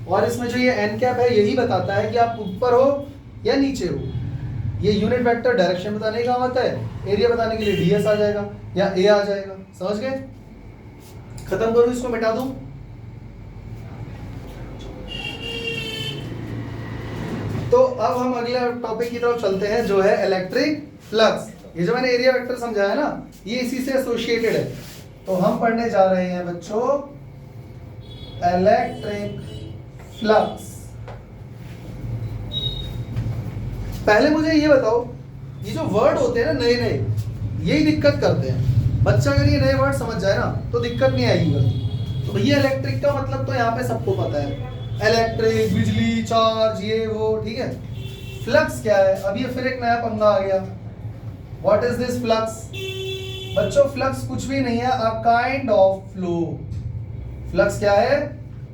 और इसमें जो ये एन कैप है यही बताता है कि आप ऊपर हो या नीचे हो। ये यूनिट वेक्टर डायरेक्शन बताने का होता है, एरिया बताने के लिए ds आ जाएगा या a आ जाएगा। समझ गए? खत्म करूं, इसको मिटा दूं? तो अब हम अगले टॉपिक की तरफ चलते हैं जो है इलेक्ट्रिक फ्लक्स। ये जो मैंने एरिया वेक्टर समझाया ना, ये इसी से एसोसिएटेड है। तो हम पढ़ने जा रहे हैं बच्चों इलेक्ट्रिक फ्लक्स। पहले मुझे ये बताओ, ये जो वर्ड होते हैं ना नए नए, यही दिक्कत करते हैं। बच्चा अगर ये नए वर्ड समझ जाए ना तो दिक्कत नहीं आएगी। तो भैया इलेक्ट्रिक का मतलब तो यहाँ पे सबको पता है, इलेक्ट्रिक, बिजली, चार्ज, ये वो, ठीक है। फ्लक्स क्या है? अब ये फिर एक नया पंगा आ गया। What is this flux? बच्चों फ्लक्स कुछ भी नहीं है, a kind of flow. Flux क्या है?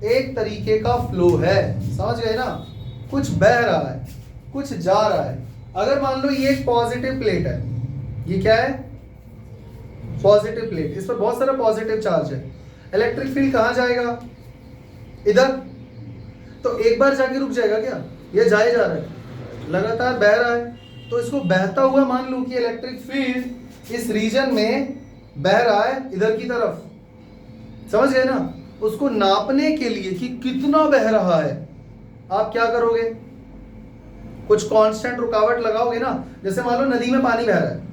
एक तरीके का फ्लो है, समझ गए ना? कुछ बह रहा है, कुछ जा रहा है। अगर मान लो ये एक पॉजिटिव प्लेट है, ये क्या है? पॉजिटिव प्लेट, इस पर बहुत सारा पॉजिटिव चार्ज है। इलेक्ट्रिक फील्ड कहां जाएगा? इधर। तो एक बार जाके रुक जाएगा क्या? ये जाए जा रहा है, लगातार बह रहा है। तो इसको बहता हुआ मान लो कि इलेक्ट्रिक फील्ड इस रीजन में बह रहा है इधर की तरफ, समझ गए ना? उसको नापने के लिए कि कितना बह रहा है, आप क्या करोगे? कुछ कांस्टेंट रुकावट लगाओगे ना। जैसे मान लो नदी में पानी बह रहा है,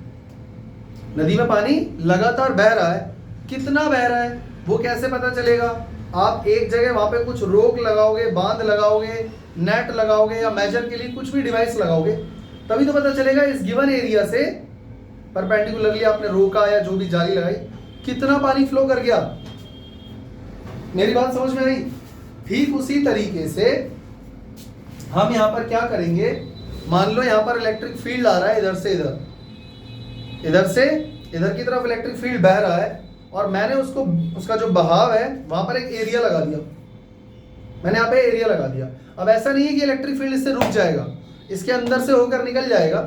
नदी में पानी लगातार बह रहा है, कितना बह रहा है वो कैसे पता चलेगा? आप एक जगह वहां पे कुछ रोक लगाओगे, बांध लगाओगे, नेट लगाओगे या मेजर के लिए कुछ भी डिवाइस लगाओगे, तभी तो पता चलेगा इस गिवन एरिया से परपेंडिकुलरली आपने रोका या जो भी जाली लगाई कितना पानी फ्लो कर गया। मेरी बात समझ में आई? ठीक उसी तरीके से हम यहां पर क्या करेंगे, मान लो यहां पर इलेक्ट्रिक फील्ड आ रहा है इधर से इधर, इधर से इधर की तरफ इलेक्ट्रिक फील्ड बह रहा है और मैंने उसको, उसका जो बहाव है वहां पर एक एरिया लगा दिया, मैंने यहाँ पे एरिया लगा दिया। अब ऐसा नहीं है कि इलेक्ट्रिक फील्ड इससे रुक जाएगा, इसके अंदर से होकर निकल जाएगा,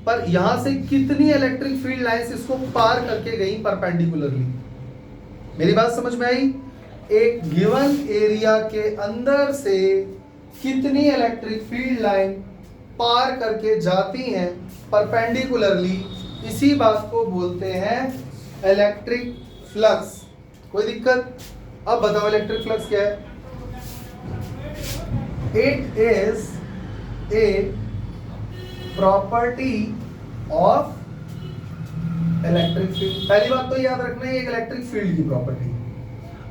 पर यहां से कितनी इलेक्ट्रिक फील्ड लाइंस इसको पार करके गई परपेंडिकुलरली। मेरी बात समझ में आई? एक गिवन एरिया के अंदर से कितनी इलेक्ट्रिक फील्ड लाइन पार करके जाती हैं परपेंडिकुलरली, इसी बात को बोलते हैं इलेक्ट्रिक फ्लक्स। कोई दिक्कत? अब बताओ इलेक्ट्रिक फ्लक्स क्या है? It is a property of electric field. पहली बात तो याद रखना है एक इलेक्ट्रिक फील्ड की प्रॉपर्टी।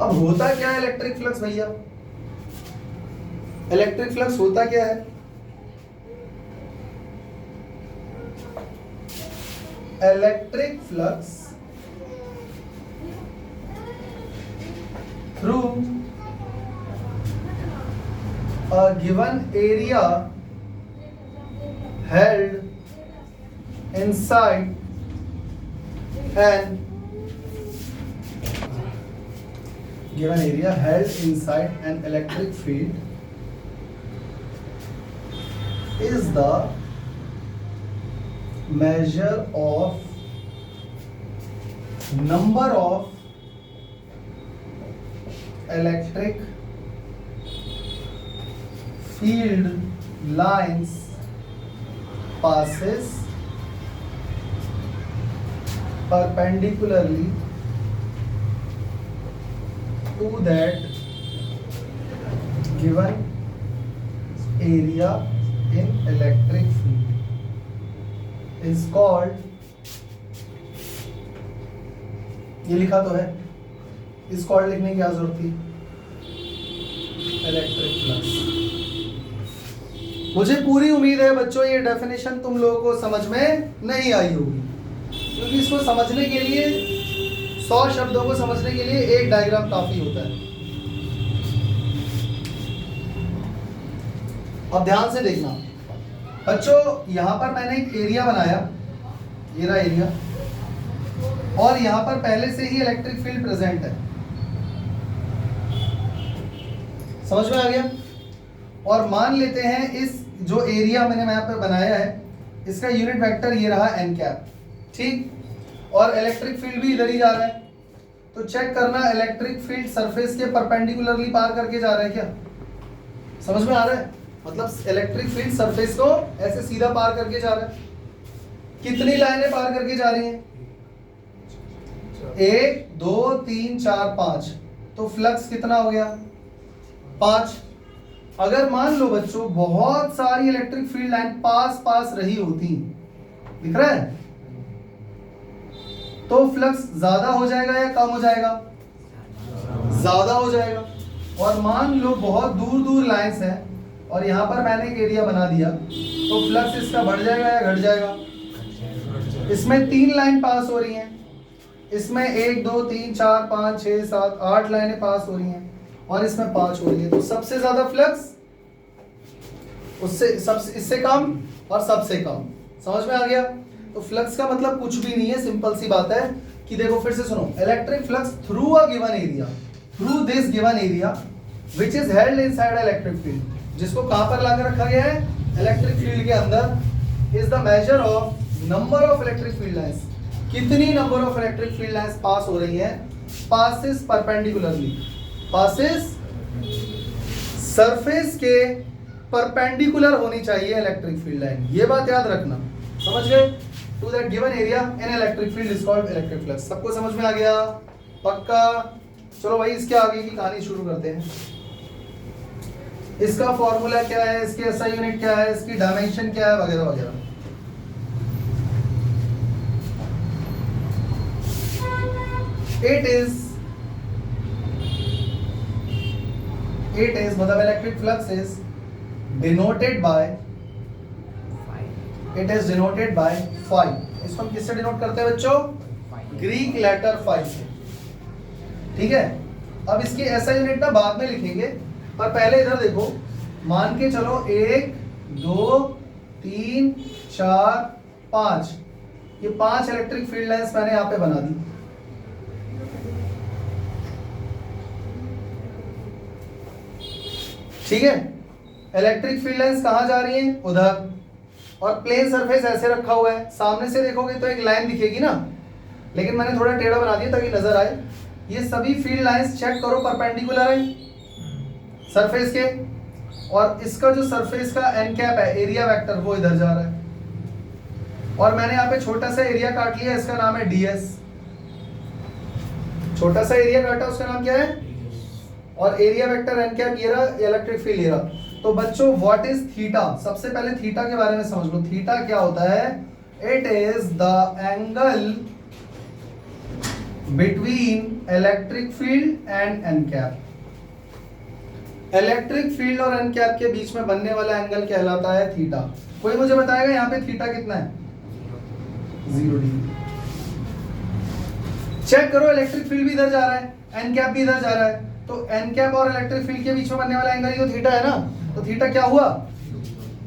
अब होता क्या है इलेक्ट्रिक फ्लक्स भैया? इलेक्ट्रिक फ्लक्स होता क्या है? Electric flux through a given area held inside an given area held inside an electric field is the measure of number of electric field lines passes perpendicularly to that given area in electric field is called, ये लिखा तो है, इस called लिखने की क्या जरूरत थी? Electric flux. मुझे पूरी उम्मीद है बच्चों ये डेफिनेशन तुम लोगों को समझ में नहीं आई होगी, क्योंकि इसको समझने के लिए 100 शब्दों को समझने के लिए एक डायग्राम काफी होता है। अब ध्यान से देखना बच्चों, यहां पर मैंने एक एरिया बनाया, ये रहा एरिया, और यहां पर पहले से ही इलेक्ट्रिक फील्ड प्रेजेंट है। समझ में आ गया? और मान लेते हैं इस जो एरिया मैंने यहाँ पे बनाया है इसका यूनिट वेक्टर ये रहा n कैप, ठीक, और इलेक्ट्रिक फील्ड भी इधर ही जा रहा है, तो चेक करना इलेक्ट्रिक फील्ड सरफेस के परपेंडिकुलरली पार करके जा रहा है क्या? समझ में आ रहा है? मतलब इलेक्ट्रिक फील्ड सरफेस को ऐसे सीधा पार करके जा रहा है। कितनी लाइनें पार करके जा रही हैं? 1 2 3 4 5, तो फ्लक्स कितना हो गया? 5। अगर मान लो बच्चों बहुत सारी इलेक्ट्रिक फील्ड लाइन पास पास रही होती, दिख रहा है, तो फ्लक्स ज्यादा हो जाएगा या कम हो जाएगा? ज्यादा हो जाएगा। और मान लो बहुत दूर दूर लाइंस हैं और यहां पर मैंने एक एरिया बना दिया, तो फ्लक्स इसका बढ़ जाएगा या घट जाएगा? इसमें 3 लाइन पास हो रही हैं, इसमें 1 2 3 4 5 6 7 8 लाइनें पास हो रही हैं और इसमें 5 हो रही है, तो सबसे ज्यादा फ्लक्स, उससे सबसे इससे कम और सबसे कम। समझ में आ गया? तो फ्लक्स का मतलब कुछ भी नहीं है, सिंपल सी बात है कि देखो फिर से सुनो, electric flux through a given area, through this given area which is held inside electric field, जिसको कहां पर लाकर रखा गया है? इलेक्ट्रिक फील्ड के अंदर, is the measure of number of electric field lines. कितनी number of electric field lines pass हो रही है? पासेस परपेंडिकुलरली, पासेस सरफेस के परपेंडिकुलर होनी चाहिए इलेक्ट्रिक फील्ड लाइन, ये बात याद रखना। समझ गए? To that given area in electric field is called electric flux. सबको समझ में आ गया? पक्का? चलो भाई इसके आगे की कहानी शुरू करते हैं। इसका फॉर्मूला क्या है, इसके एसआई यूनिट क्या है, इसकी डायमेंशन क्या है, वगैरह वगैरह। It is इट इज मतलब electric flux is denoted by five it is denoted by phi. इसको हम किससे डिनोट करते हैं बच्चों? ग्रीक लेटर फाई से। ठीक है, अब इसकी ऐसा यूनिट ना बाद में लिखेंगे, पर पहले इधर देखो, मान के चलो 1 2 3 4 5, ये 5 इलेक्ट्रिक फील्ड लाइंस मैंने यहाँ पे बना दी। ठीक है, इलेक्ट्रिक फील्ड लाइंस कहाँ जा रही हैं? उधर। और प्लेन सरफेस ऐसे रखा हुआ है, सामने से देखोगे तो एक लाइन दिखेगी ना, लेकिन मैंने थोड़ा टेढ़ा बना दिया ताकि नजर आए। ये सभी फील्ड लाइंस चेक करो परपेंडिकुलर है सरफेस के, और इसका जो सरफेस का एन कैप है, एरिया वेक्टर, वो इधर जा रहा है। और मैंने यहाँ पे छोटा सा एरिया काट लिया, इसका नाम है ds। छोटा सा एरिया काटा, उसका नाम क्या है? और एरिया वेक्टर एन कैप ये रहा, इलेक्ट्रिक फील्ड ये रहा। तो बच्चों व्हाट इज थीटा? सबसे पहले थीटा के बारे में समझ लो। थीटा क्या होता है? It is the angle between electric field and N cap. Electric field और एन कैप के बीच में बनने वाला एंगल कहलाता है थीटा। कोई मुझे बताएगा यहाँ पे थीटा कितना है? 0 डिग्री। चेक करो, इलेक्ट्रिक फील्ड भी इधर जा रहा है, एन कैप भी इधर जा रहा है, तो एन कैप और इलेक्ट्रिक फील्ड के बीच में बनने वाला एंगल ही तो थीटा है ना। तो थीटा क्या हुआ?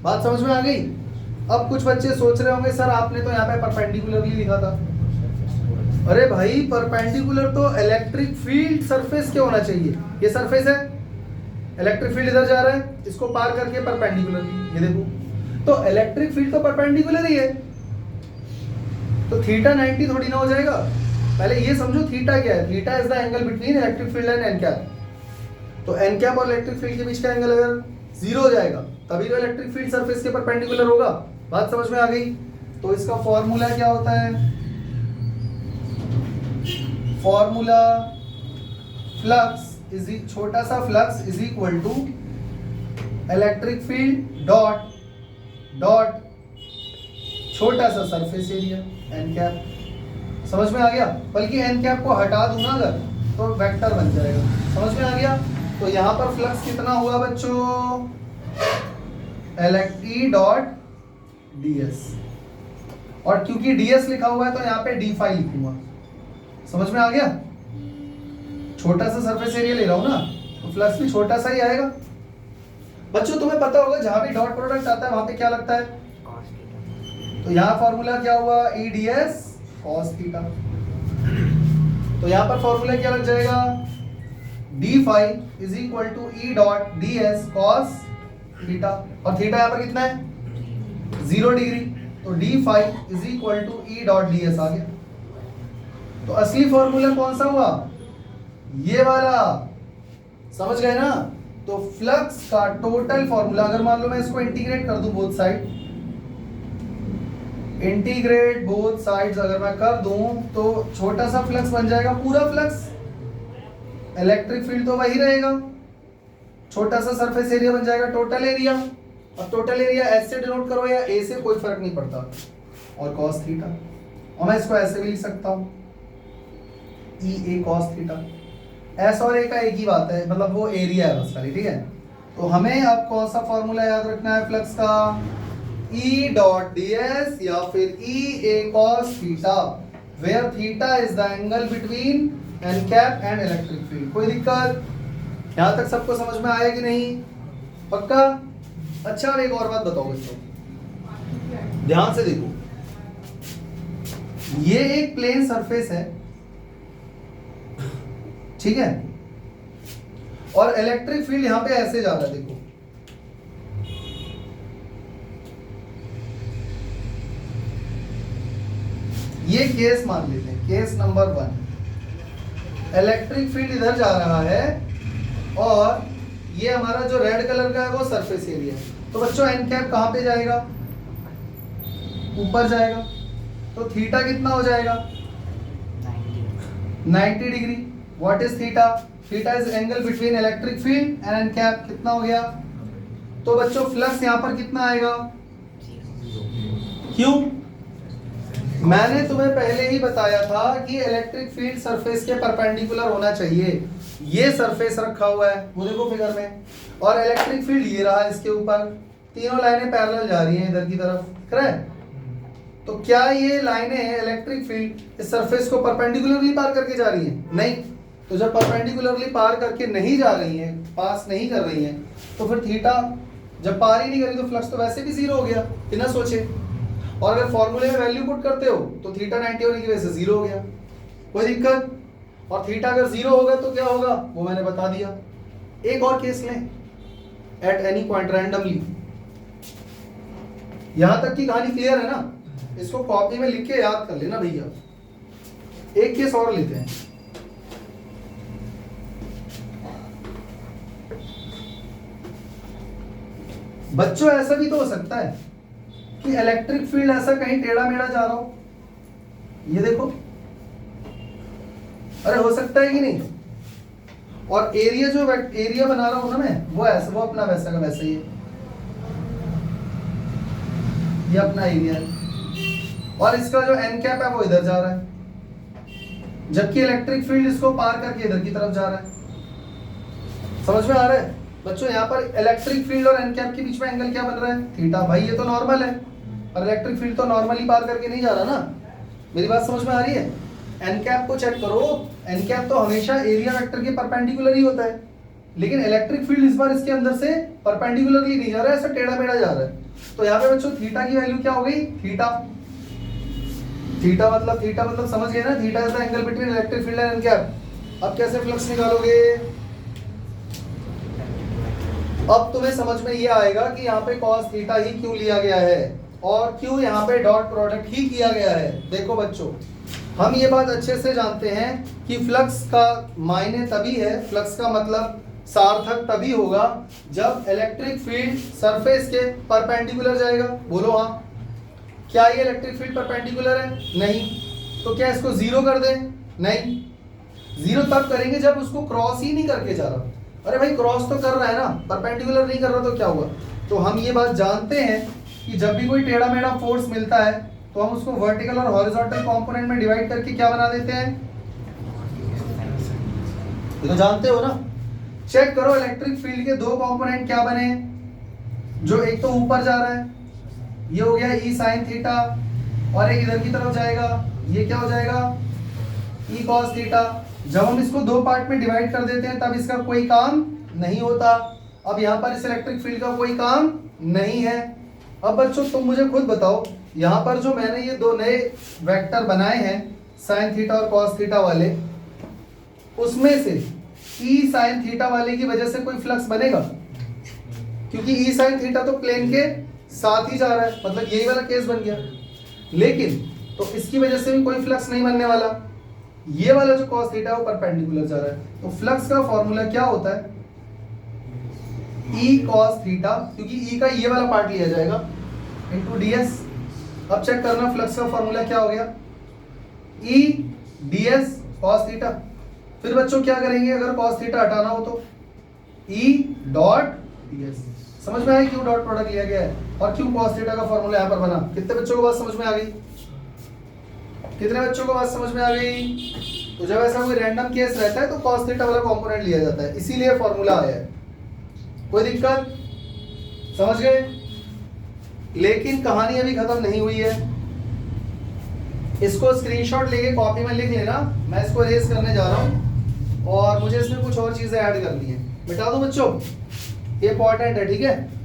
बात समझ में आ गई? अब कुछ बच्चे सोच रहे होंगे सर आपने तो यहाँ पे परपेंडिकुलरली लिखा था। अरे भाई, परपेंडिकुलर तो इलेक्ट्रिक फील्ड सरफेस के होना चाहिए। ये सरफेस है, इलेक्ट्रिक फील्ड इधर जा रहा है, इसको पार करके परपेंडिकुलरली, ये देखो, तो इलेक्ट्रिक फील्ड तो परपेंडिकुलर ही है, तो थीटा 90 थोड़ी ना हो जाएगा। पहले ये समझो थीटा क्या है। Theta is the angle between electric field and N cap. तो एन कैप और इलेक्ट्रिक फील्ड के बीच का एंगल अगर 0 हो जाएगा तभी तो इलेक्ट्रिक फील्ड सरफेस के परपेंडिकुलर होगा। बात समझ में आ गई? तो इसका फॉर्मूला क्या होता है? फॉर्मूला फ्लक्स इज, छोटा सा flux is equal to electric field dot छोटा सा सरफेस एरिया एन कैप। समझ में आ गया? बल्कि एन कैप को हटा दूं ना अगर, तो वेक्टर बन जाएगा। समझ में आ गया? तो यहाँ पर फ्लक्स कितना हुआ बच्चों? E dot ds। और क्योंकि ds लिखा हुआ है तो यहाँ पे d फाई लिखूंगा। समझ में आ गया? छोटा सा सरफेस एरिया ले रहा हूं ना, तो फ्लक्स भी छोटा सा ही आएगा। बच्चों तुम्हें पता होगा जहां भी डॉट प्रोडक्ट आता है वहां पे क्या लगता है? cos theta. तो यहाँ फॉर्मूला क्या हुआ? E ds cos theta. तो यहाँ पर फॉर्मूला क्या लग जाएगा? d phi is equal to E dot ds cos theta. और थीटा यहाँ पर कितना है? 0 डिग्री। तो d phi is equal to E dot ds आ गया। तो असली फॉर्मूला कौन सा हुआ? ये वाला। समझ गए ना? तो फ्लक्स का टोटल फॉर्मूला, अगर मान लो मैं इसको इंटीग्रेट कर दूं both side, integrate both sides अगर मैं कर दूं तो छोटा सा फ्लक्स बन जाएगा पूरा फ्लक्स, इलेक्ट्रिक फील्ड तो वही रहेगा, छोटा सा सरफेस एरिया बन जाएगा टोटल एरिया। अब टोटल एरिया एस से डिनोट करो या ए से, कोई फर्क नहीं पड़ता, और cos थीटा। और मैं इसको ऐसे भी लिख सकता हूं, ई ए cos थीटा। एस और ए का एक ही बात है, मतलब वो एरिया है बस खाली। ठीक है, तो हमें अब कौन सा फॉर्मूला याद रखना है फ्लक्स का? E डॉट ds या फिर E a cos theta, where theta is the angle between N cap and electric field. कोई दिक्कत? यहाँ तक सबको समझ में आया कि नहीं? पक्का? अच्छा, अब एक और बात बताओ बच्चों, ध्यान से देखो, ये एक प्लेन सरफेस है, ठीक है, और इलेक्ट्रिक फील्ड यहां पे ऐसे जा रहा है। देखो, ये केस मान लेते हैं, केस नंबर 1। इलेक्ट्रिक फील्ड इधर जा रहा है और ये हमारा जो रेड कलर का है वो सरफेस एरिया है। तो बच्चों एन कैप कहां पे जाएगा? ऊपर जाएगा। तो थीटा कितना हो जाएगा? 90 degree. What is theta? Theta is angle between electric field and N cap. कितना हो गया? तो बच्चों फ्लक्स यहां पर कितना आएगा? क्यों? मैंने तुम्हें पहले ही बताया था कि इलेक्ट्रिक फील्ड सरफेस के परपेंडिकुलर होना चाहिए। ये सरफेस रखा हुआ है, वो देखो फिगर में, और इलेक्ट्रिक फील्ड ये रहा इसके ऊपर, तीनों लाइनें पैरेलल जा रही हैं इधर की तरफ, करेक्ट? तो क्या ये लाइनें इलेक्ट्रिक फील्ड इस सरफेस को परपेंडिकुलरली पार करके जा रही हैं? नहीं। तो जब परपेंडिकुलरली पार करके नहीं जा रही हैं, पास नहीं कर रही हैं, तो फिर थीटा जब पार ही नहीं करी तो फ्लक्स तो वैसे भी जीरो हो गया, बिना सोचे। और अगर फॉर्मूले में वैल्यू पुट करते हो तो थीटा 90 होने की वजह से जीरो हो गया, कोई दिक्कत? और थीटा अगर जीरो होगा तो क्या होगा वो मैंने बता दिया। एक और केस लें, एट एनी पॉइंट रैंडमली। यहां तक की कहानी क्लियर है ना? इसको कॉपी में लिख के याद कर लेना भैया। एक केस और लेते हैं। बच्चों ऐसा भी तो हो सकता है कि इलेक्ट्रिक फील्ड ऐसा कहीं टेढ़ा मेढ़ा जा रहा हो, ये देखो, अरे हो सकता है कि नहीं? और एरिया जो एरिया बना रहा हूं ना मैं, वो ऐसा, वो अपना वैसा का वैसा ही है, ये अपना एरिया है, और इसका जो एन कैप है वो इधर जा रहा है, जबकि इलेक्ट्रिक फील्ड इसको पार करके इधर की तरफ जा रहा है। समझ में आ रहा है बच्चों? यहाँ पर इलेक्ट्रिक फील्ड और एन कैप के बीच में एंगल क्या बन रहा है? थीटा। भाई ये तो नॉर्मल है, और इलेक्ट्रिक फील्ड तो नॉर्मली पार करके नहीं जा रहा ना। मेरी बात समझ में आ रही है? एन कैप को चेक करो, एन कैप तो हमेशा एरिया वेक्टर के परपेंडिकुलर ही होता है, लेकिन इलेक्ट्रिक फील्ड इस बार इसके अंदर से परपेंडिकुलरली नहीं जा रहा है, ऐसा टेढ़ा मेढ़ा जा रहा है। तो यहाँ पे बच्चों थीटा की वैल्यू क्या हो गई? थीटा। थीटा मतलब समझ गए ना? Theta is the angle between electric field and N cap. अब कैसे फ्लक्स निकालोगे? अब तुम्हें समझ में ये आएगा कि यहाँ पे cos थीटा ही क्यों लिया गया है और क्यों यहाँ पे डॉट प्रोडक्ट ही किया गया है। देखो बच्चों, हम ये बात अच्छे से जानते हैं कि फ्लक्स का मायने तभी है, फ्लक्स का मतलब सार्थक तभी होगा जब इलेक्ट्रिक फील्ड सरफेस के परपेंडिकुलर जाएगा। बोलो हाँ। क्या ये इलेक्ट्रिक फील्ड परपेंडिकुलर है? नहीं। तो क्या इसको जीरो कर दें? नहीं। जीरो तब करेंगे जब उसको क्रॉस ही नहीं करके जा रहा। अरे भाई क्रॉस तो कर रहा है ना, परपेंडिकुलर नहीं कर रहा तो क्या हुआ? तो हम ये बात जानते हैं कि जब भी कोई टेढ़ा मेढ़ा फोर्स मिलता है तो हम उसको वर्टिकल और हॉरिजॉन्टल कंपोनेंट में डिवाइड करके क्या बना देते हैं? ये तो जानते हो ना। चेक करो इलेक्ट्रिक फील्ड के दो कंपोनेंट क्या बने, जो एक तो ऊपर जा रहा है, ये हो गया ई साइन थीटा, और एक इधर की तरफ जाएगा, ये क्या हो जाएगा? E cos theta. जब हम इसको दो पार्ट में डिवाइड कर देते हैं तब इसका कोई काम नहीं होता। अब यहाँ पर इस इलेक्ट्रिक फील्ड का कोई काम नहीं है। अब बच्चों तुम मुझे खुद बताओ, यहाँ पर जो मैंने ये दो नए वेक्टर बनाए हैं साइन थीटा और कॉस थीटा वाले, उसमें से ई साइन थीटा वाले की वजह से कोई फ्लक्स बनेगा? क्योंकि ई साइन थीटा तो प्लेन के साथ ही जा रहा है, मतलब यही वाला केस बन गया। लेकिन तो इसकी वजह से भी कोई फ्लक्स नहीं बनने वाला। ये वाला जो cos थीटा है वो परपेंडिकुलर जा रहा है, तो फ्लक्स का फॉर्मूला क्या होता है? E cos थीटा, क्योंकि E का ये वाला पार्ट लिया जाएगा, इनटू ds। अब चेक करना फ्लक्स का फॉर्मूला क्या हो गया? E ds cos theta. फिर बच्चों क्या करेंगे अगर cos थीटा हटाना हो तो? E dot ds। समझ में आया क्यों डॉट प्रोडक्ट लिया गया है और क्यों cos थीटा का फॉर्मूला यहाँ पर बना? कितने बच्चों को बात समझ में आ गई? कितने बच्चों को बात समझ में आ गई? तो जब ऐसा कोई रैंडम केस रहता है तो cos थीटा वाला कंपोनेंट लिया जाता है, इसीलिए फॉर्मूला आया है। कोई दिक्कत? समझ गए? लेकिन कहानी अभी खत्म नहीं हुई है। इसको स्क्रीनशॉट लेके कॉपी में लिख लेना, मैं इसको रेस करने जा रहा हूँ और मुझे इसमें कुछ और चीजें ऐड करनी है। मिटा दो बच्चों, ये इंपॉर्टेंट है, ठीक है?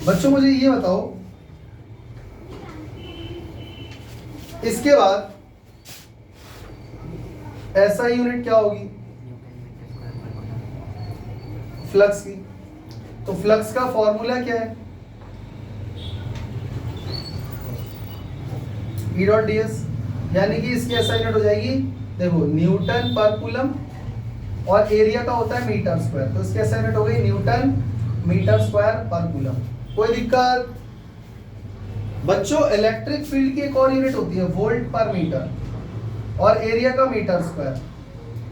बच्चों मुझे ये बताओ, इसके बाद ऐसा यूनिट क्या होगी फ्लक्स की? तो फ्लक्स का फॉर्मूला क्या है? ई डॉट डी एस, यानी कि इसकी ऐसा यूनिट हो जाएगी, देखो न्यूटन पर कूलम, और एरिया का होता है मीटर स्क्वायर, तो इसकी ऐसा यूनिट हो गई न्यूटन मीटर स्क्वायर पर कूलम। कोई दिक्कत? बच्चों इलेक्ट्रिक फील्ड की एक और यूनिट होती है वोल्ट पर मीटर, और एरिया का मीटर स्क्वायर,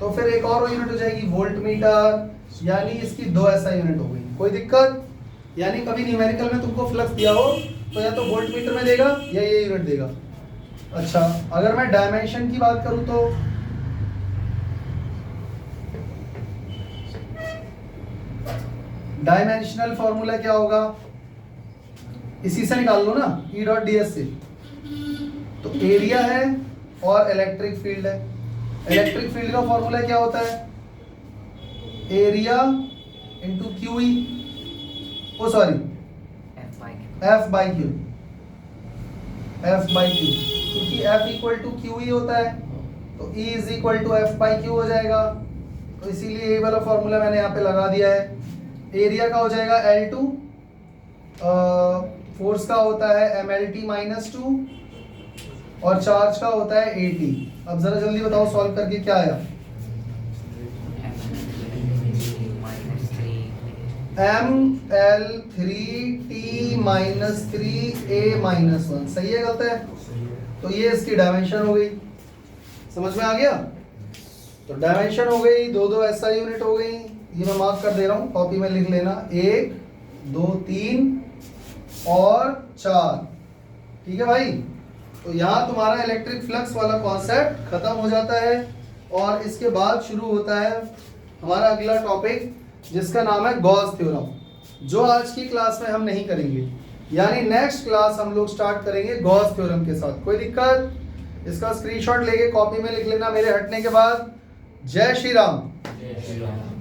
तो फिर एक और यूनिट हो जाएगी वोल्ट मीटर, यानी इसकी दो ऐसा यूनिट हो गई। कोई दिक्कत? यानी कभी न्यूमेरिकल में तुमको फ्लक्स दिया हो तो या तो वोल्ट मीटर में देगा या ये यूनिट देगा। अच्छा, अगर मैं डायमेंशन की बात करूं तो डायमेंशनल फॉर्मूला क्या होगा, इसी से निकाल लो ना, E डॉट डी एस से। तो एरिया है और इलेक्ट्रिक फील्ड है। इलेक्ट्रिक फील्ड का फॉर्मूला क्या होता है, area into Q E, oh sorry F by Q. F by Q, F by Q, क्योंकि एफ इक्वल टू क्यू ही होता है तो E is equal to F by Q हो जाएगा। तो इसीलिए ये वाला फॉर्मूला मैंने यहाँ पे लगा दिया है। एरिया का हो जाएगा L2, फोर्स का होता है MLT माइनस 2 और चार्ज का होता है AT। अब जरा जल्दी बताओ सॉल्व करके क्या आया। ML3T माइनस 3A माइनस 1, सही है गलत है? तो ये इसकी डायमेंशन हो गई, समझ में आ गया? तो डायमेंशन हो गई, दो SI यूनिट हो गई, ये मैं मार्क कर दे रहा हूँ, कॉपी में लिख लेना, 1 2 3 और 4, ठीक है भाई? तो यहाँ तुम्हारा इलेक्ट्रिक फ्लक्स वाला कॉन्सेप्ट खत्म हो जाता है और इसके बाद शुरू होता है हमारा अगला टॉपिक जिसका नाम है गॉस थ्योरम, जो आज की क्लास में हम नहीं करेंगे, यानी नेक्स्ट क्लास हम लोग स्टार्ट करेंगे गॉस थ्योरम के साथ। कोई दिक्कत? इसका स्क्रीनशॉट लेके कॉपी में लिख लेना मेरे हटने के बाद। जय श्री राम। जय श्री राम।